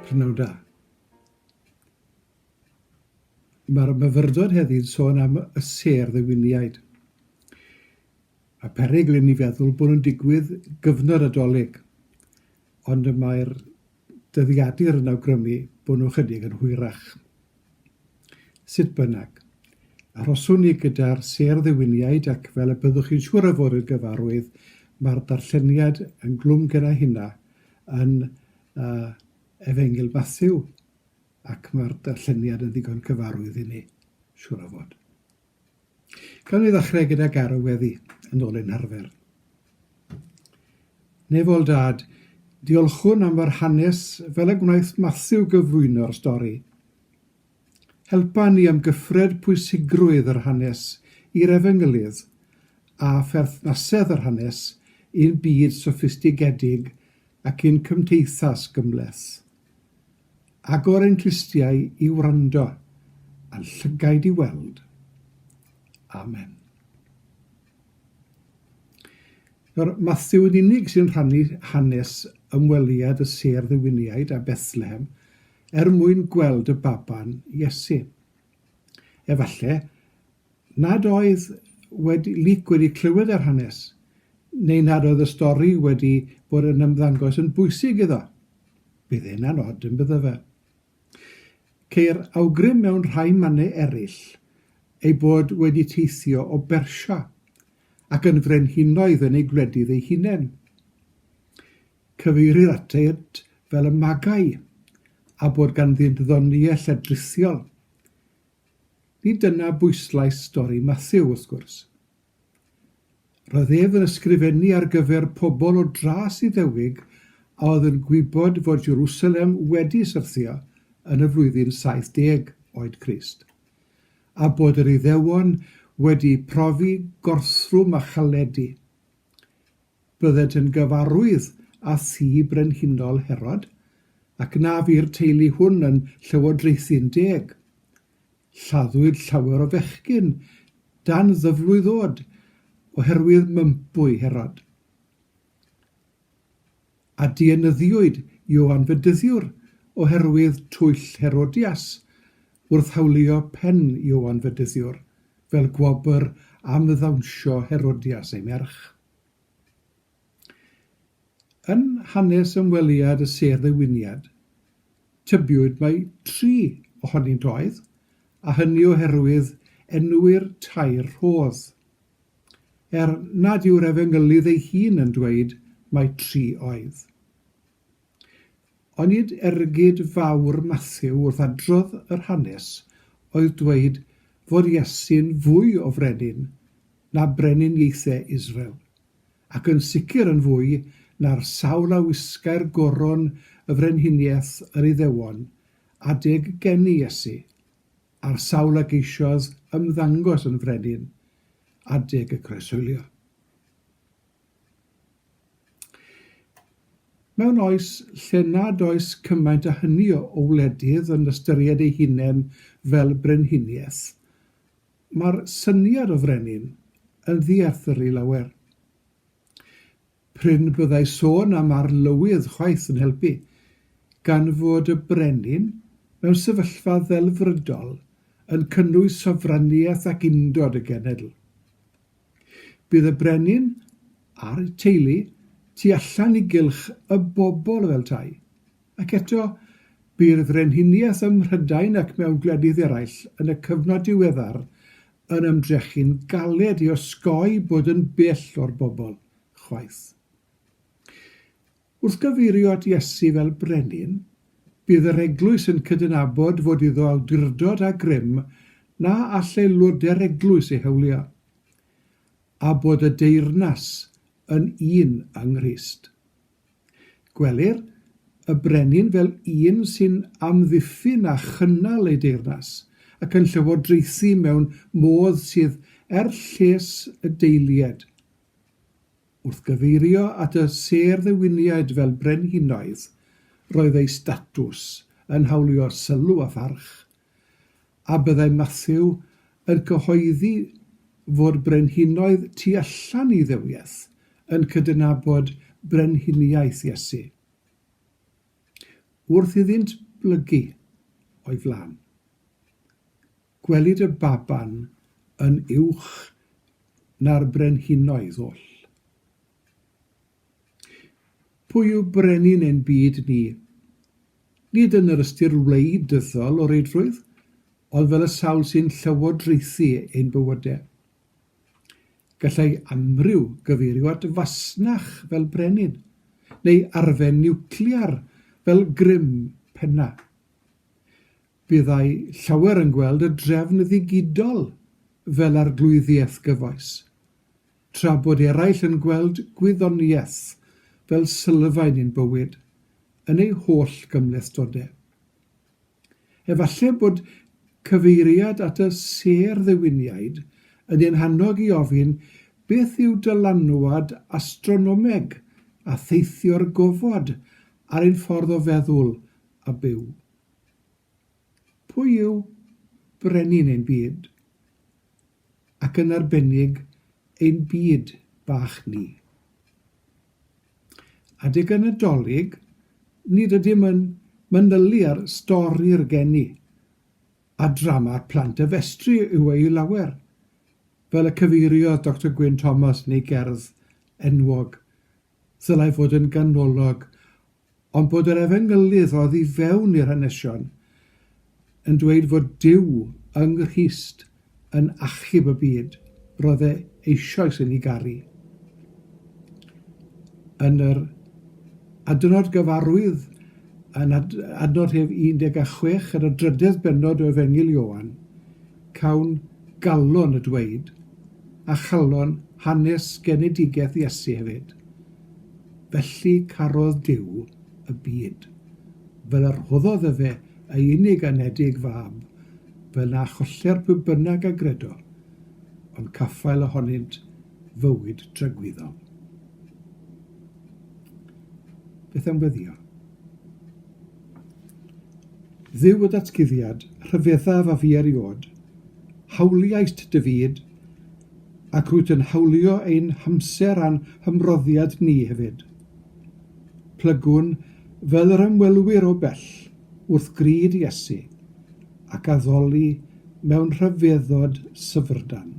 Prynawn da. Mae'r myfyrdod heddiw'n sôn am y sêr Ddewiniaid. Mae perygl i ni feddwl bod nhw'n digwydd gyfnod adolyg, ond mae'r dyddiadur yn awgrymu bod nhw chydig yn hwyrach. Sut bynnag, arhoswn ni gyda'r sêr Ddewiniaid ac fel y byddwch chi'n siŵr o fod yn gyfarwydd, mae'r darlleniad yn glwm gyda hynna yn Efengil Matthew, ac mae'r darlleniad yn ddigon cyfarwydd i ni, siŵr o fod. Gawn ni ddechrau gyda garweddi yn ôl ein harfer. Nefol dad, diolchwn am yr hanes fel y gwnaeth Matthew gyflwyno'r stori. Helpa ni am gyffred pwysigrwydd yr hanes i'r efengylydd a pherthnasedd yr hanes i'n byd soffistigedig ac i'n cymdeithas gymleth. Agor ein Cristiau i wrando a'n llygaid i weld. Amen. Nawr, Matthew yn unig sy'n rhannu hanes ymweliad y sêr Ddewiniaid a Bethlehem mwyn gweld y baban Iesu. Efallai, nad oedd Luc wedi clywed yr hanes, neu nad oedd y stori wedi bod yn ymddangos yn bwysig iddo. Bydd e'n anod yn bydda fe. Ceir awgrym mewn rhai mannau eraill ei bod wedi teithio o Bersia ac yn frenhinoedd yn ei gwledydd ei hunain. Cyfeirir atynt fel y magau a bod ganddynt ddoniau lledrithiol. Nid dyna bwyslais stori Matthew wrth gwrs. Roedd ef yn ysgrifennu ar gyfer pobl o dras Iddewig a oedd yn gwybod fod Jerusalem wedi syrthio yn y flwyddyn 70 oed Crist, a bod yr Iddewon wedi profi gorthrwm a chaledu. Byddent yn gyfarwydd â thi brenhinol Herod, ac na fu'r teulu hwn yn llywodraethu'n deg. Lladdwyd llawer o fechgyn dan ddyflwydd oed oherwydd mympwy Herod. A dienyddiwyd Ioan Fedyddiwr oherwydd twyll Herodias wrth hawlio pen Ioan Fedyddiwr fel gwobr am ddawnsio Herodias ei merch. Yn hanes ymweliad y sêr Ddewiniad, tybiwyd mai 3 ohonynt oedd, a hynny oherwydd enw'r tair rhodd. Nad yw'r efengylydd ei hun yn dweud mai 3 oedd. Onid ergyd fawr Matthew wrth adrodd yr hanes oedd dweud fod Iesu'n fwy o frenin na breniniaethau Israel, ac yn sicr yn fwy na'r sawl a wisga'r goron y frenhiniaeth yr Iddewon adeg geni Iesu, a'r sawl a geisiodd ymddangos yn frenin adeg y croeswylio. Mewn oes lle nad oes cymaint a hynny o wledydd yn ystyried ei hunain fel brenhiniaeth, mae'r syniad o frenin yn ddiarthru lawer. Pryn byddai sôn am arlywydd chwaith yn helpu, gan fod y brenin mewn sefyllfa ddelfrydol yn cynnwys sofraniaeth ac undod y genedl. Bydd y brenin a'r teulu tu allan i gylch y bobl fel tai, ac eto bydd frenhiniaeth ym Mhrydain ac mewn gwledydd eraill yn y cyfnod diweddar yn ymdrechu'n galed i osgoi bod yn bell o'r bobl chwaith. Wrth gyfeirio at Iesu fel brenin, bydd yr eglwys yn cydnabod fod iddo awdurdod a grym na all aelodau'r eglwys ei hawlio, a bod y deyrnas yn un yng Nghrist. Gwelir y brenin fel un sy'n amddiffyn a chynnal ei deyrnas ac yn llywodraethu mewn modd sydd lles y deilied. Wrth gyfeirio at y sêr Ddewiniaid fel brenhinoedd, roedd ei statws yn hawlio sylw a pharch, a byddai Matthew yn cyhoeddi fod brenhinoedd tu allan i ddewiaeth yn cydnabod brenhiniaeth Iesu. Wrth iddynt blygu o'i flan, gwelid y baban yn uwch na'r brenhinoedd oll. Pwy yw brenin ein byd ni? Nid yn yr ystyr wleidyddol o reidrwydd, ond fel y sawl sy'n llywodraethu ein bywydau. Gallai amryw gyfeirio at fasnach fel brenin, neu arfen niwclear fel grym penna. Byddai llawer yn gweld y drefn ddigidol fel arglwyddiaeth gyfoes, tra bod eraill yn gweld gwyddoniaeth fel sylfaen ein bywyd yn ei holl gymhlethdodau. Efallai bod cyfeiriad at y ser ddewiniaid yn ein hannog i ofyn beth yw dylanwad astronomeg a theithio'r gofod ar ein ffordd o feddwl a byw. Pwy yw brenin ein byd, ac yn arbennig ein byd bach ni? Adeg yn y Dolig, nid ydym yn manylu ar stori'r geni, a drama'r plant y festri yw ei lawer, fel y cyfeiriodd Dr Gwyn Thomas neu gerdd enwog, ddylai fod yn ganolog, ond bod yr efengylydd oedd i fewn i'r hanesion yn dweud fod Duw yng Nghrist yn achub y byd, roedd e eisoes yn ei garu. Yn yr adnod gyfarwydd yn adnod hef 16 yn y drydydd bennod o Efengyl Ioan, cawn galon y dweud, a chalon hanes genedigaeth Iesu hefyd. Felly carodd Duw y byd, fel yr hoddodd y fe ei unig anedig fab, fel na cholle'r pwy bynnag a gredo, ond caffael ohonynt fywyd trygwyddol. Beth am weddio? Dduw y datguddiad, rhyfeddaf a fi eriod, hawliaist dy fyd, ac rwyt yn hawlio ein hamser a'n hymroddiad ni hefyd. Plygwn fel yr ymwelwyr o bell wrth gryd Iesu, ac addoli mewn rhyfeddod syfrdan.